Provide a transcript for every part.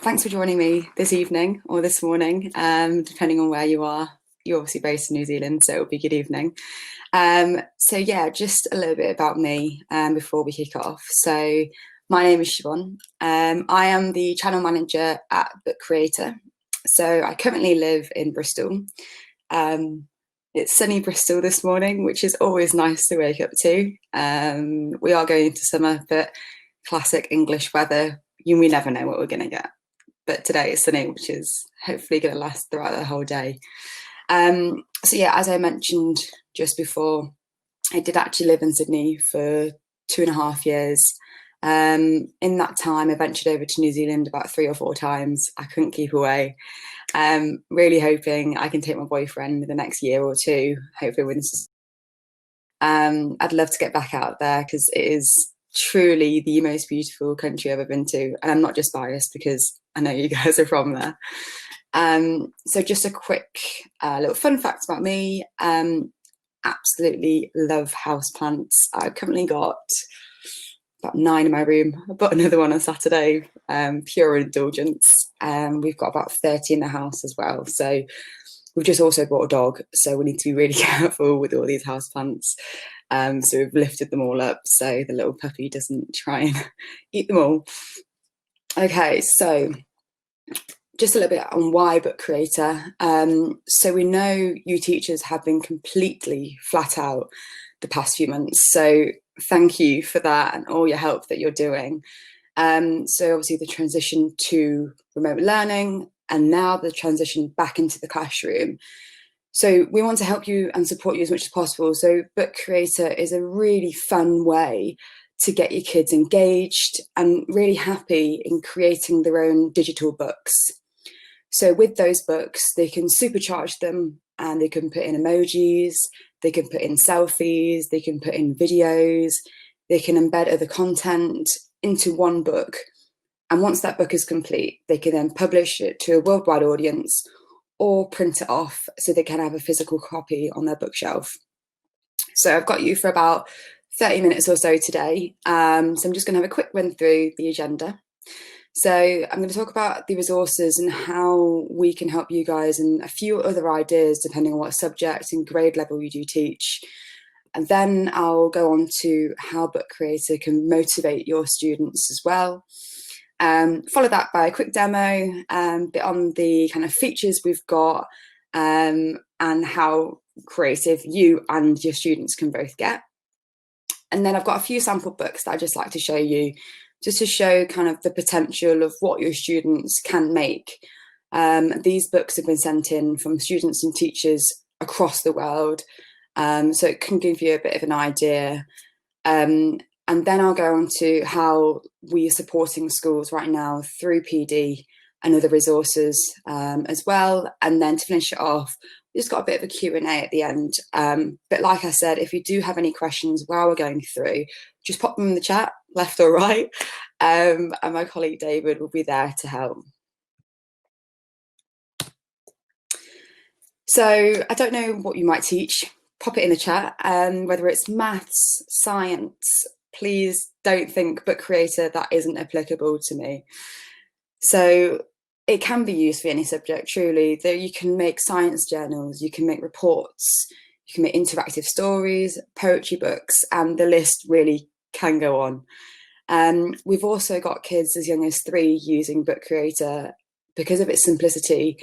Thanks for joining me this evening or this morning, depending on where you are. You're obviously based in New Zealand, so it'll be good evening. Just a little bit about me before we kick off. So my name is Siobhan. I am the channel manager at Book Creator. So I currently live in Bristol. It's sunny Bristol this morning, which is always nice to wake up to. We are going into summer, but classic English weather, we never know what we're going to get. But today is sunny, which is hopefully going to last throughout the whole day. As I mentioned just before, I did actually live in Sydney for 2.5 years. In that time, I ventured over to New Zealand about 3 or 4 times. I couldn't keep away. Really hoping I can take my boyfriend in the next year or two, hopefully within. I'd love to get back out there because it is truly the most beautiful country I've ever been to. And I'm not just biased because I know you guys are from there. So just a quick little fun fact about me. Absolutely love houseplants. I've currently got about 9 in my room. I bought another one on Saturday, pure indulgence. We've got about 30 in the house as well. So we've just also bought a dog. So we need to be really careful with all these houseplants. So we've lifted them all up so the little puppy doesn't try and eat them all. Okay, so just a little bit on why Book Creator. So we know you teachers have been completely flat out the past few months. So thank you for that and all your help that you're doing. So obviously the transition to remote learning and now the transition back into the classroom. So we want to help you and support you as much as possible. So Book Creator is a really fun way to get your kids engaged and really happy in creating their own digital books. So with those books, they can supercharge them and they can put in emojis, they can put in selfies, they can put in videos, they can embed other content into one book. And once that book is complete, they can then publish it to a worldwide audience or print it off so they can have a physical copy on their bookshelf. So I've got you for about 30 minutes or so today. So I'm just going to have a quick run through the agenda. So I'm going to talk about the resources and how we can help you guys and a few other ideas depending on what subject and grade level you do teach. And then I'll go on to how Book Creator can motivate your students as well. Follow that by a quick demo, bit on the kind of features we've got and how creative you and your students can both get. And then I've got a few sample books that I'd just like to show you, just to show kind of the potential of what your students can make. These books have been sent in from students and teachers across the world, so it can give you a bit of an idea. And then I'll go on to how we are supporting schools right now through PD and other resources as well. And then to finish it off, we just got a bit of a Q&A at the end. But like I said, if you do have any questions while we're going through, just pop them in the chat, left or right. And my colleague David will be there to help. So I don't know what you might teach. Pop it in the chat, whether it's maths, science. Please don't think Book Creator, that isn't applicable to me. So it can be used for any subject, truly. You can make science journals, you can make reports, you can make interactive stories, poetry books, and the list really can go on. We've also got kids as young as 3 using Book Creator because of its simplicity.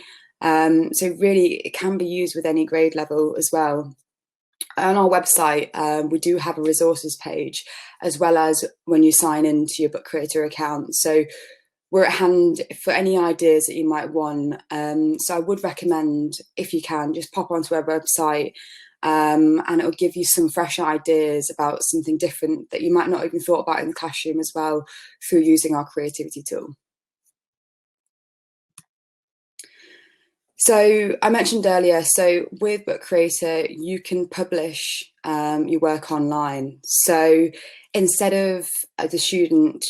So really, it can be used with any grade level as well. On our website, we do have a resources page, as well as when you sign into your Book Creator account. So we're at hand for any ideas that you might want. So I would recommend, if you can, just pop onto our website and it'll give you some fresh ideas about something different that you might not even thought about in the classroom as well through using our creativity tool. So I mentioned earlier, so with Book Creator, you can publish your work online. So instead of the student,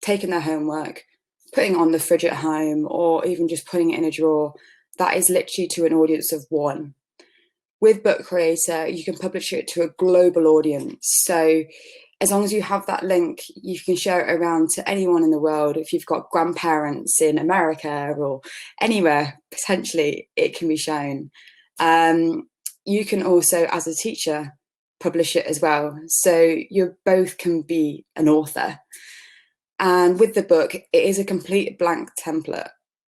taking their homework, putting it on the fridge at home, or even just putting it in a drawer, that is literally to an audience of 1. With Book Creator, you can publish it to a global audience. So as long as you have that link, you can share it around to anyone in the world. If you've got grandparents in America or anywhere, potentially it can be shown. You can also, as a teacher, publish it as well. So you both can be an author. And with the book, it is a complete blank template.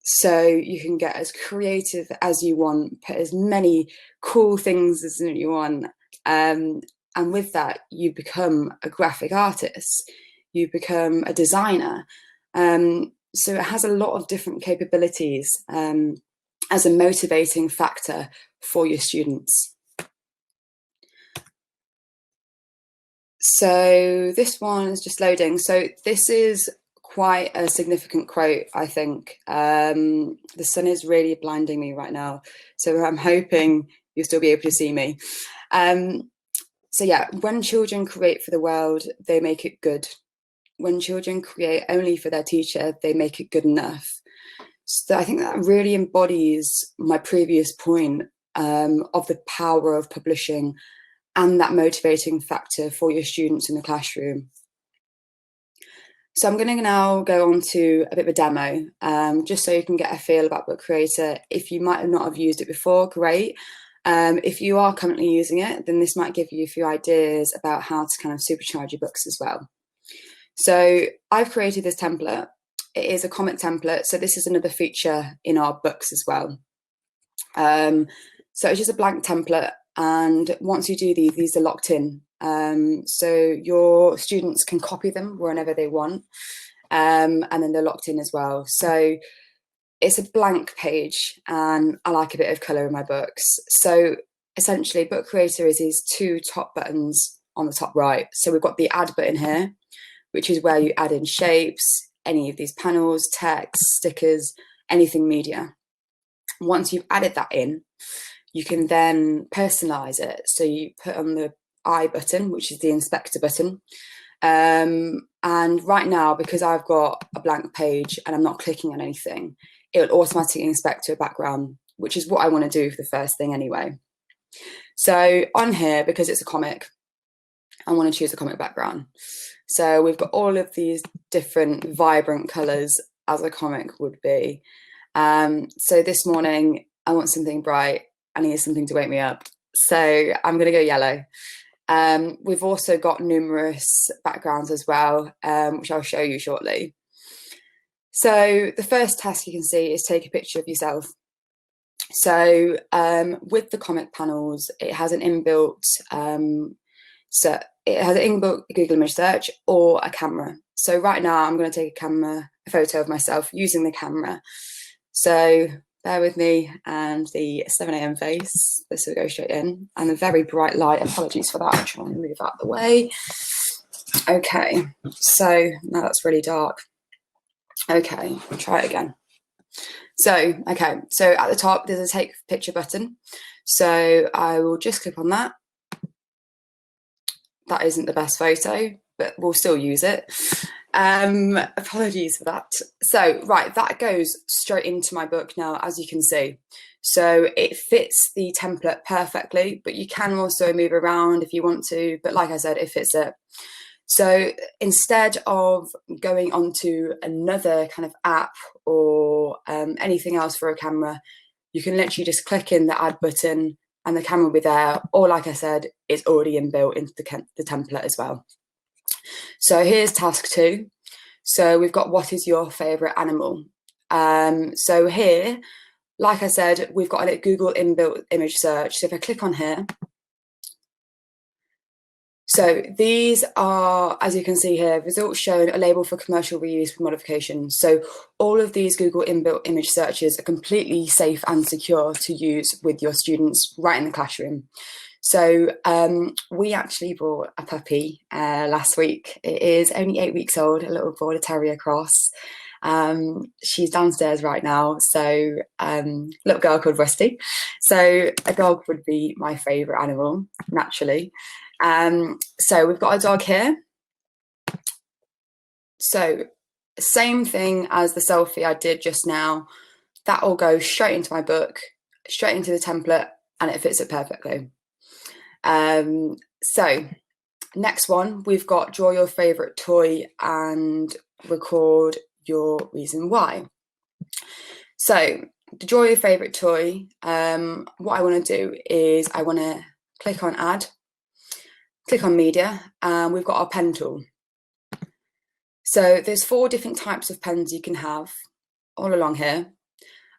So you can get as creative as you want, put as many cool things as you want. And with that, you become a graphic artist, you become a designer. So it has a lot of different capabilities as a motivating factor for your students. So this one is just loading. So this is quite a significant quote, I think. The sun is really blinding me right now, so I'm hoping you'll still be able to see me. So yeah, when children create for the world, they make it good. When children create only for their teacher, they make it good enough. So I think that really embodies my previous point of the power of publishing and that motivating factor for your students in the classroom. So I'm going to now go on to a bit of a demo, just so you can get a feel about Book Creator. If you might not have used it before, great. If you are currently using it, then this might give you a few ideas about how to kind of supercharge your books as well. So I've created this template. It is a comic template, so this is another feature in our books as well. So it's just a blank template, and once you do these are locked in. So your students can copy them whenever they want, and then they're locked in as well. So it's a blank page, and I like a bit of colour in my books. So essentially, Book Creator is these two top buttons on the top right. So we've got the add button here, which is where you add in shapes, any of these panels, text, stickers, anything media. Once you've added that in, you can then personalise it. So you put on the I button, which is the inspector button. And right now, because I've got a blank page and I'm not clicking on anything, it will automatically inspect to a background, which is what I want to do for the first thing anyway. So on here, because it's a comic, I want to choose a comic background. So we've got all of these different vibrant colours as a comic would be. So this morning, I want something bright. I need something to wake me up. So I'm going to go yellow. We've also got numerous backgrounds as well, which I'll show you shortly. So the first task you can see is take a picture of yourself. So with the comic panels, it has an inbuilt Google image search or a camera. So right now I'm going to take a photo of myself using the camera. So bear with me and the 7 a.m. face. This will go straight in. And a very bright light. Apologies for that. I'm trying to move out of the way. Okay, so now that's really dark. Okay, try it again. So, okay, so at the top, there's a take picture button. So I will just click on that. That isn't the best photo, but we'll still use it. Apologies for that. So, right, that goes straight into my book now, as you can see. So it fits the template perfectly, but you can also move around if you want to. But like I said, it fits it. So instead of going onto another kind of app or anything else for a camera, you can literally just click in the add button and the camera will be there. Or like I said, it's already inbuilt into the template as well. So here's task 2. So we've got what is your favourite animal? So here, like I said, we've got a Google inbuilt image search. So if I click on here, so these are, as you can see here, results shown, a label for commercial reuse with modifications. So all of these Google inbuilt image searches are completely safe and secure to use with your students right in the classroom. So we actually bought a puppy last week. It is only 8 weeks old, a little Border Terrier cross. She's downstairs right now. So little girl called Rusty. So a dog would be my favourite animal, naturally. So we've got a dog here. So same thing as the selfie I did just now. That will go straight into my book, straight into the template, and it fits it perfectly. So Next one, we've got draw your favourite toy and record your reason why. So to draw your favourite toy, what I want to do is I want to click on add, click on media, and we've got our pen tool. So there's 4 different types of pens you can have all along here.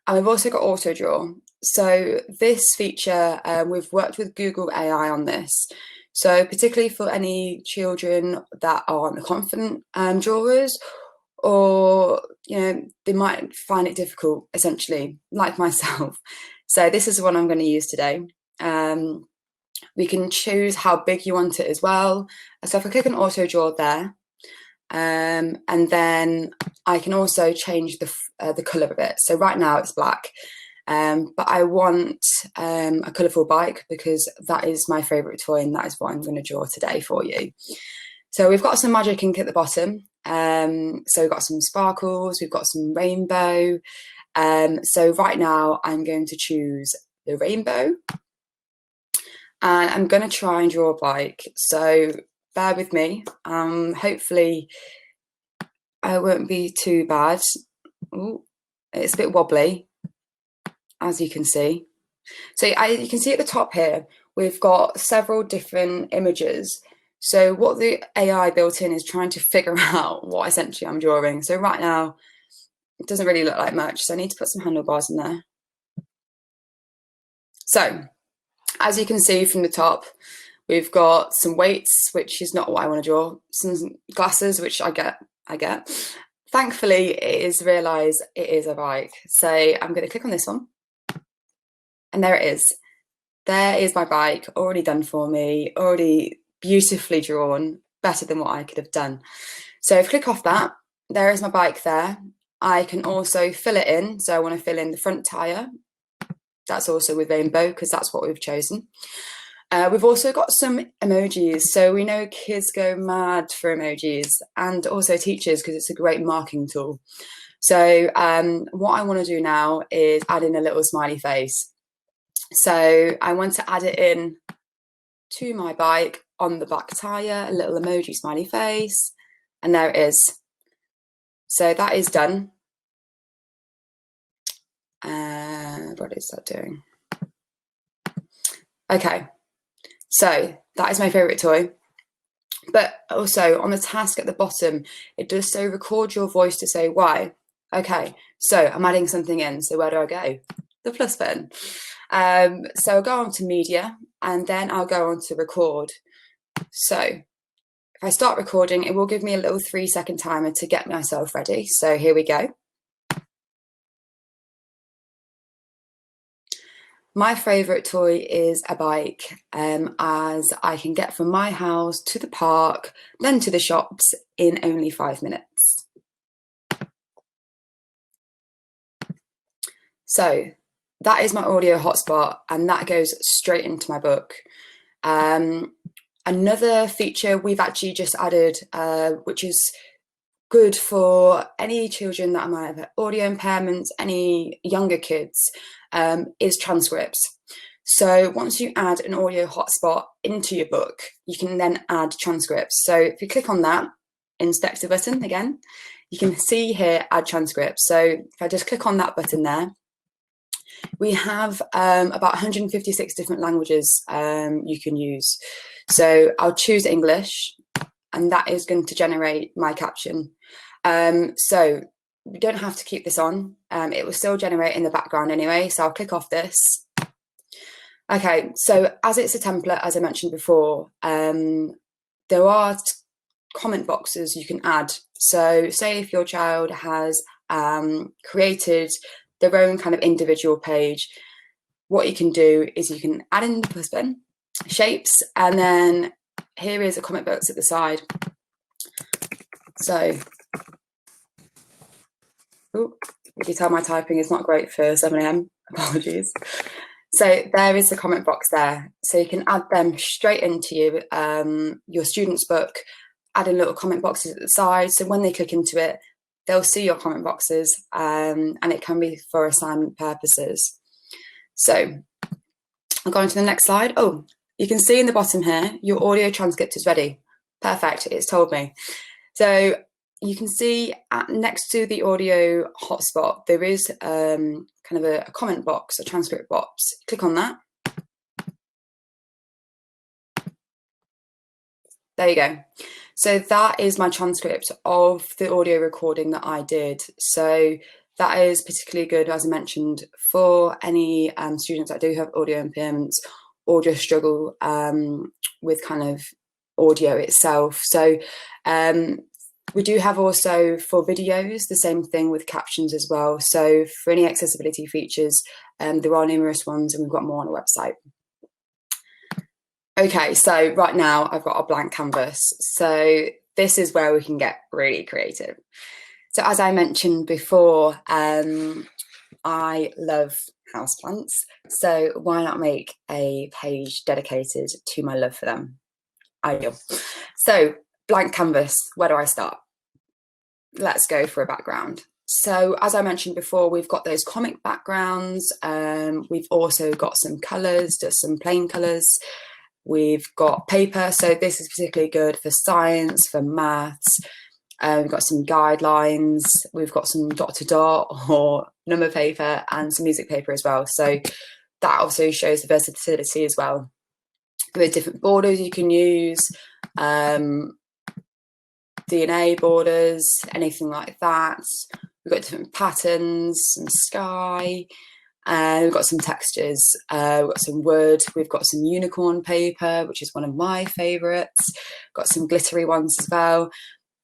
And we've also got auto draw. So this feature, we've worked with Google AI on this. So particularly for any children that aren't confident drawers, or they might find it difficult, essentially, like myself. So this is the one I'm going to use today. We can choose how big you want it as well. So if I click on auto draw there, and then I can also change the colour of it. So right now it's black, but I want a colourful bike because that is my favourite toy, and that is what I'm going to draw today for you. So we've got some magic ink at the bottom. So we've got some sparkles, we've got some rainbow. So right now I'm going to choose the rainbow, and I'm going to try and draw a bike. So bear with me. Hopefully I won't be too bad. Ooh, it's a bit wobbly, as you can see. So you can see at the top here, we've got several different images. So what the AI built in is trying to figure out what essentially I'm drawing. So right now, it doesn't really look like much. So I need to put some handlebars in there. So as you can see from the top, we've got some weights, which is not what I want to draw. Some glasses, which I get. Thankfully, it is realised it is a bike. So I'm going to click on this one. And there it is. There is my bike, already done for me, already beautifully drawn, better than what I could have done. So if I click off that, there is my bike there. I can also fill it in. So I want to fill in the front tyre. That's also with rainbow because that's what we've chosen. We've also got some emojis. So we know kids go mad for emojis, and also teachers because it's a great marking tool. So what I want to do now is add in a little smiley face. So I want to add it in to my bike on the back tyre, a little emoji smiley face, and there it is. So that is done. What is that doing? Okay, so that is my favourite toy. But also on the task at the bottom, it does say record your voice to say why. Okay, so I'm adding something in. So where do I go? The plus button. So I'll go on to media, and then I'll go on to record. So if I start recording, it will give me a little 3-second timer to get myself ready. So here we go. My favourite toy is a bike, as I can get from my house to the park, then to the shops in only 5 minutes. So that is my audio hotspot, and that goes straight into my book. Another feature we've actually just added, which is good for any children that might have audio impairments, any younger kids, is transcripts. So once you add an audio hotspot into your book, you can then add transcripts. So if you click on that inspector button again, you can see here add transcripts. So if I just click on that button there, we have about 156 different languages you can use. So I'll choose English, and that is going to generate my caption. So we don't have to keep this on. It will still generate in the background anyway. So I'll click off this. Okay, so as it's a template, as I mentioned before, there are comment boxes you can add. So say if your child has created their own kind of individual page, what you can do is you can add in the plus button, shapes, and then here is a comment box at the side. So, you can tell my typing is not great for 7 AM, apologies. So there is the comment box there. So you can add them straight into your student's book, add in little comment boxes at the side. So when they click into it, they'll see your comment boxes, and it can be for assignment purposes. So I'll go on to the next slide. Oh, you can see in the bottom here, your audio transcript is ready. Perfect, it's told me. So you can see next to the audio hotspot, there is kind of a comment box, a transcript box. Click on that. There you go. So that is my transcript of the audio recording that I did. So that is particularly good, as I mentioned, for any students that do have audio impairments or just struggle with kind of audio itself. So we do have also for videos, the same thing with captions as well. So for any accessibility features, there are numerous ones and we've got more on the website. Okay, so right now I've got a blank canvas. So this is where we can get really creative. So as I mentioned before, I love houseplants. So why not make a page dedicated to my love for them? Ideal. So blank canvas, where do I start? Let's go for a background. So as I mentioned before, we've got those comic backgrounds. We've also got some colours, just some plain colours. We've got paper, so this is particularly good for science, for maths. We've got some guidelines, we've got some dot to dot or number paper and some music paper as well. So that also shows the versatility as well. With different borders you can use, DNA borders, anything like that. We've got different patterns, some sky. We've got some textures, we've got some wood, we've got some unicorn paper, which is one of my favourites, got some glittery ones as well.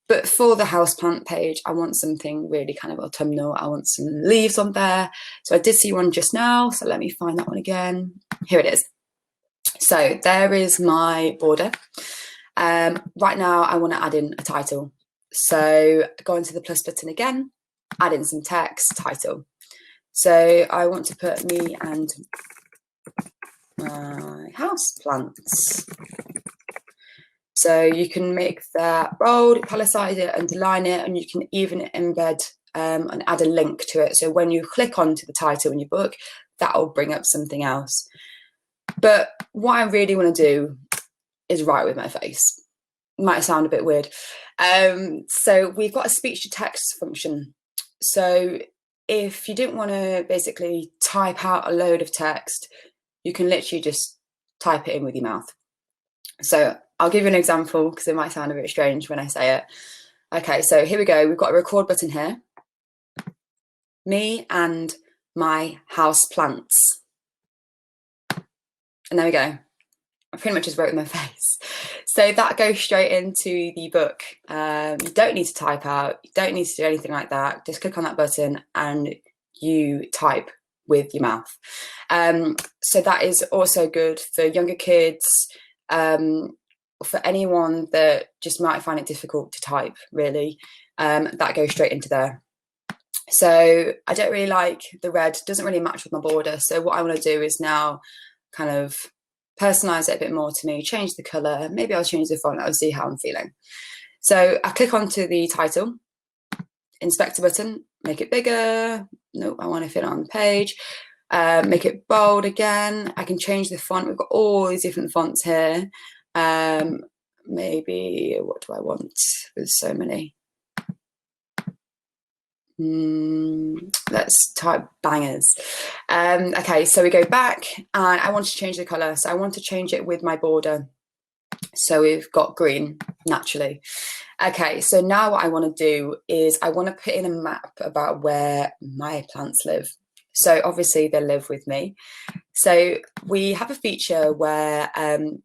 But for the houseplant page, I want something really kind of autumnal. I want some leaves on there. So I did see one just now, so let me find that one again. Here it is. So there is my border. Right now I want to add in a title. So go into the plus button again, add in some text, title. So I want to put me and my house plants. So you can make that bold, italicize it, underline it, and you can even embed and add a link to it. So when you click onto the title in your book, that will bring up something else. But what I really want to do is write with my face. It might sound a bit weird. So we've got a speech to text function. So if you didn't want to basically type out a load of text, you can literally just type it in with your mouth. So I'll give you an example because it might sound a bit strange when I say it. Okay, so here we go. We've got a record button here. Me and my house plants. And there we go. I pretty much just wrote with my face. So that goes straight into the book. You don't need to type out, you don't need to do anything like that. Just click on that button and you type with your mouth. So that is also good for younger kids, for anyone that just might find it difficult to type, really. That goes straight into there. So I don't really like the red, doesn't really match with my border. So what I want to do is now kind of personalize it a bit more to me, change the color, maybe I'll change the font, I'll see how I'm feeling. So I click onto the title, inspector button, make it bigger. Nope, I want to fit it on the page. Make it bold again. I can change the font. We've got all these different fonts here. Maybe, what do I want? There's so many. Let's type bangers. Okay, so we go back and I want to change the color. So I want to change it with my border. So we've got green naturally. Okay, so now what I want to do is I want to put in a map about where my plants live. So obviously they live with me. So we have a feature where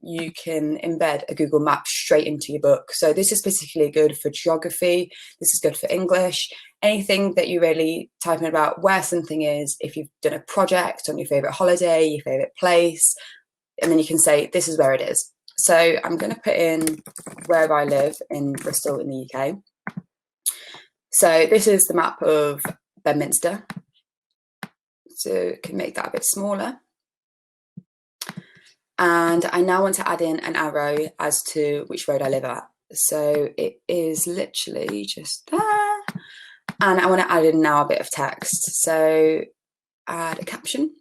you can embed a Google map straight into your book. So this is particularly good for geography. This is good for English. Anything that you really type in about where something is, if you've done a project on your favourite holiday, your favourite place, and then you can say, this is where it is. So I'm going to put in where I live in Bristol in the UK. So this is the map of Bedminster. So can make that a bit smaller. And I now want to add in an arrow as to which road I live at. So it is literally just there. And I want to add in now a bit of text. So add a caption.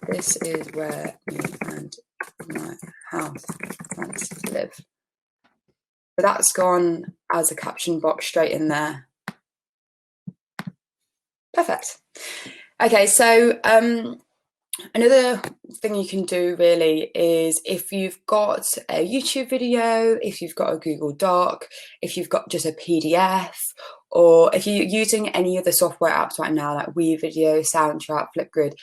This is where me and my house plants live. So that's gone as a caption box straight in there. Perfect. Okay, so another thing you can do really is if you've got a YouTube video, if you've got a Google Doc, if you've got just a PDF, or if you're using any of the software apps right now like WeVideo, Soundtrap, Flipgrid,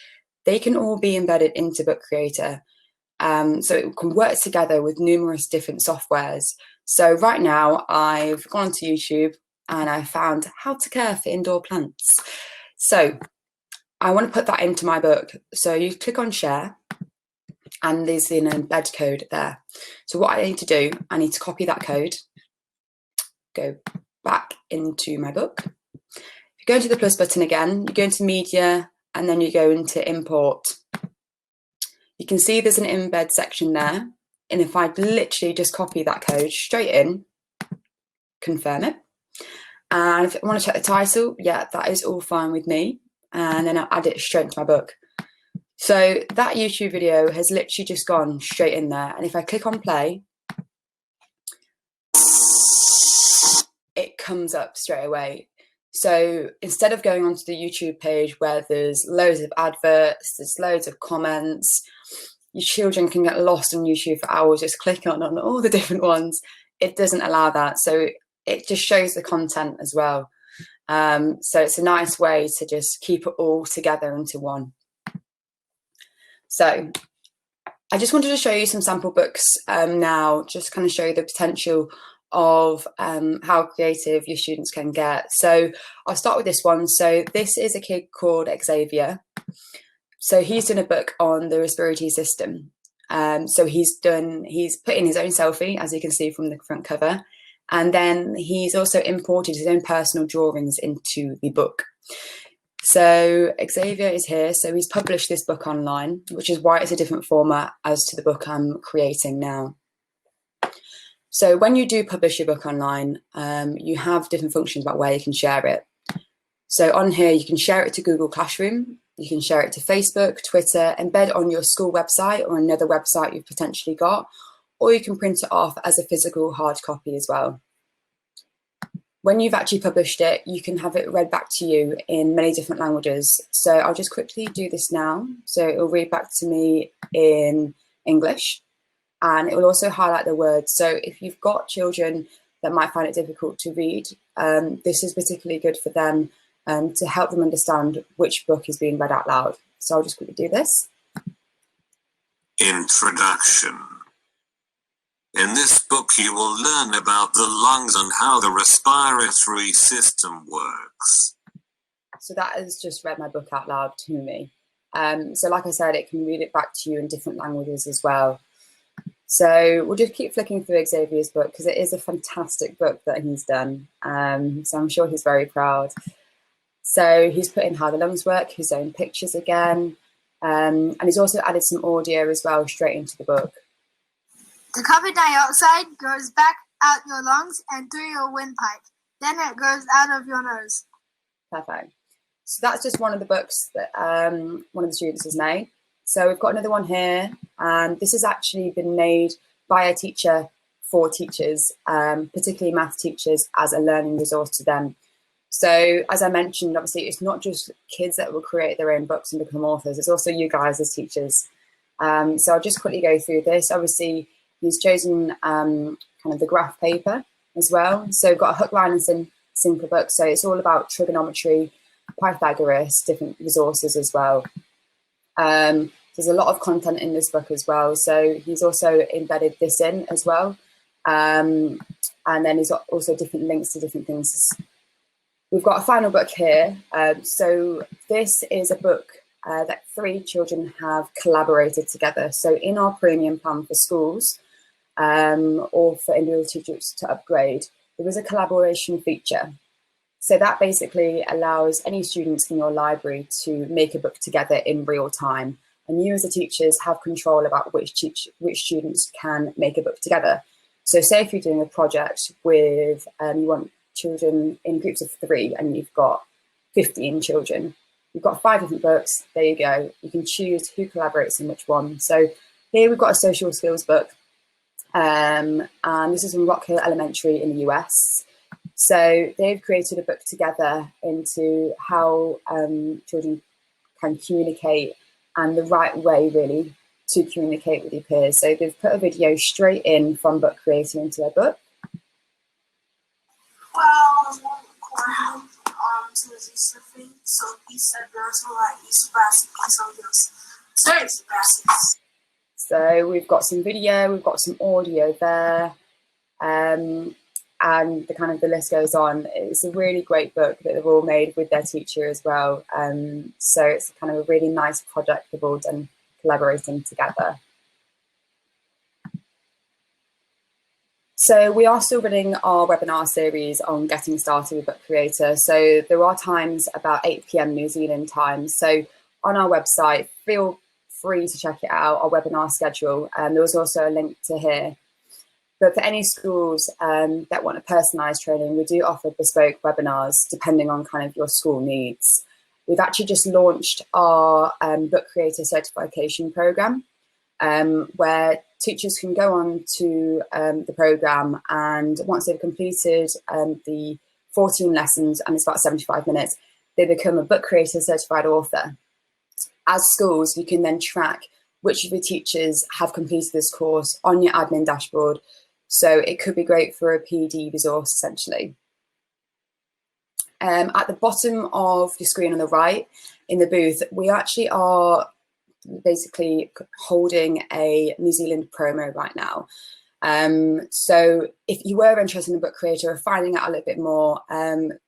they can all be embedded into Book Creator. So it can work together with numerous different softwares. So right now I've gone to YouTube and I found how to care for indoor plants. So I want to put that into my book. So you click on share and there's an embed code there. So what I need to do, I need to copy that code, go back into my book. You go into the plus button again, you go into media and then you go into import. You can see there's an embed section there. And if I literally just copy that code straight in, confirm it. And if I want to check the title, yeah, that is all fine with me. And then I'll add it straight into my book. So that YouTube video has literally just gone straight in there. And if I click on play, it comes up straight away. So instead of going onto the YouTube page where there's loads of adverts, there's loads of comments, your children can get lost on YouTube for hours just clicking on all the different ones. It doesn't allow that. So it just shows the content as well. So it's a nice way to just keep it all together into one. So I just wanted to show you some sample books now, just kind of show you the potential of how creative your students can get. So I'll start with this one. So this is a kid called Xavier. So he's done a book on the respiratory system. So he's put in his own selfie, as you can see from the front cover. And then he's also imported his own personal drawings into the book. So Xavier is here. So he's published this book online, which is why it's a different format as to the book I'm creating now. So when you do publish your book online, you have different functions about where you can share it. So on here, you can share it to Google Classroom. You can share it to Facebook, Twitter, embed on your school website or another website you've potentially got, or you can print it off as a physical hard copy as well. When you've actually published it, you can have it read back to you in many different languages. So I'll just quickly do this now. So it'll read back to me in English, and it will also highlight the words. So if you've got children that might find it difficult to read, this is particularly good for them to help them understand which book is being read out loud. So I'll just quickly do this. Introduction. In this book, you will learn about the lungs and how the respiratory system works. So that has just read my book out loud to me. So like I said, it can read it back to you in different languages as well. So we'll just keep flicking through Xavier's book because it is a fantastic book that he's done. So I'm sure he's very proud. So he's put in how the lungs work, his own pictures again, and he's also added some audio as well straight into the book. The carbon dioxide goes back out your lungs and through your windpipe. Then it goes out of your nose. Perfect. So that's just one of the books that one of the students has made. So we've got another one here, and this has actually been made by a teacher for teachers, particularly math teachers, as a learning resource to them. So as I mentioned, obviously, it's not just kids that will create their own books and become authors. It's also you guys as teachers. So I'll just quickly go through this. Obviously, he's chosen kind of the graph paper as well. So we've got a hook, line and sinker book. So it's all about trigonometry, Pythagoras, different resources as well. There's a lot of content in this book as well. So he's also embedded this in as well. And then he's got also different links to different things. We've got a final book here. So this is a book that 3 children have collaborated together. So in our premium plan for schools or for individual teachers to upgrade, there is a collaboration feature. So that basically allows any students in your library to make a book together in real time. And you as the teachers have control about which students can make a book together. So say if you're doing a project with, you want children in groups of 3 and you've got 15 children, you've got 5 different books, there you go. You can choose who collaborates in which one. So here we've got a social skills book. and this is from Rock Hill Elementary in the US. So they've created a book together into how children can communicate and the right way really to communicate with your peers. So they've put a video straight in from Book Creator into their book. Well, Cornell to the Easter thing, so Easter girls were like Easter baskets, so girls Easter baskets. So we've got some video, we've got some audio there, and the list goes on. It's a really great book that they've all made with their teacher as well. So it's kind of a really nice project they've all done collaborating together. So we are still running our webinar series on getting started with Book Creator. So there are times about 8 PM New Zealand time. So on our website, feel free to check it out, our webinar schedule. There was also a link to here. But for any schools that want a personalised training, we do offer bespoke webinars depending on kind of your school needs. We've actually just launched our Book Creator certification programme, where teachers can go on to the programme, and once they've completed the 14 lessons, and it's about 75 minutes, they become a Book Creator certified author. As schools, you can then track which of your teachers have completed this course on your admin dashboard. So it could be great for a PD resource, essentially. At the bottom of your screen on the right, in the booth, we actually are basically holding a New Zealand promo right now. So if you were interested in Book Creator or finding out a little bit more,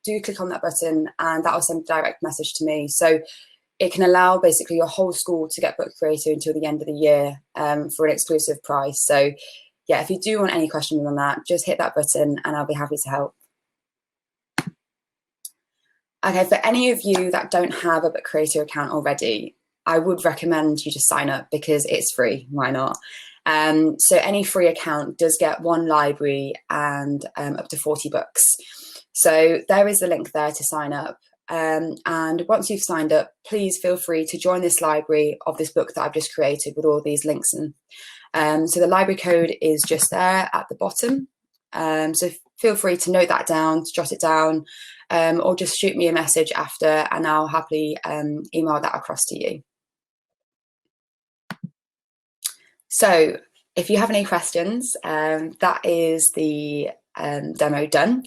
do click on that button and that will send a direct message to me. So it can allow basically your whole school to get Book Creator until the end of the year for an exclusive price. So yeah, if you do want any questions on that, just hit that button and I'll be happy to help. Okay, for any of you that don't have a Book Creator account already, I would recommend you just sign up because it's free, why not? So any free account does get one library and up to 40 books. So there is the link there to sign up. And once you've signed up, please feel free to join this library of this book that I've just created with all these links in. So the library code is just there at the bottom. So feel free to note that down, to jot it down, or just shoot me a message after and I'll happily email that across to you. So if you have any questions, that is the demo done.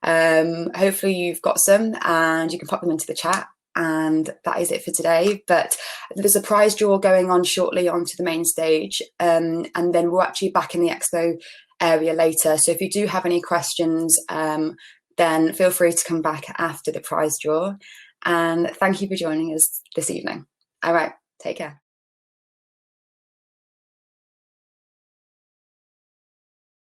Hopefully you've got some and you can pop them into the chat, and that is it for today. But there's a prize draw going on shortly onto the main stage, and then we're actually back in the expo area later. So if you do have any questions, then feel free to come back after the prize draw. And thank you for joining us this evening. All right, take care.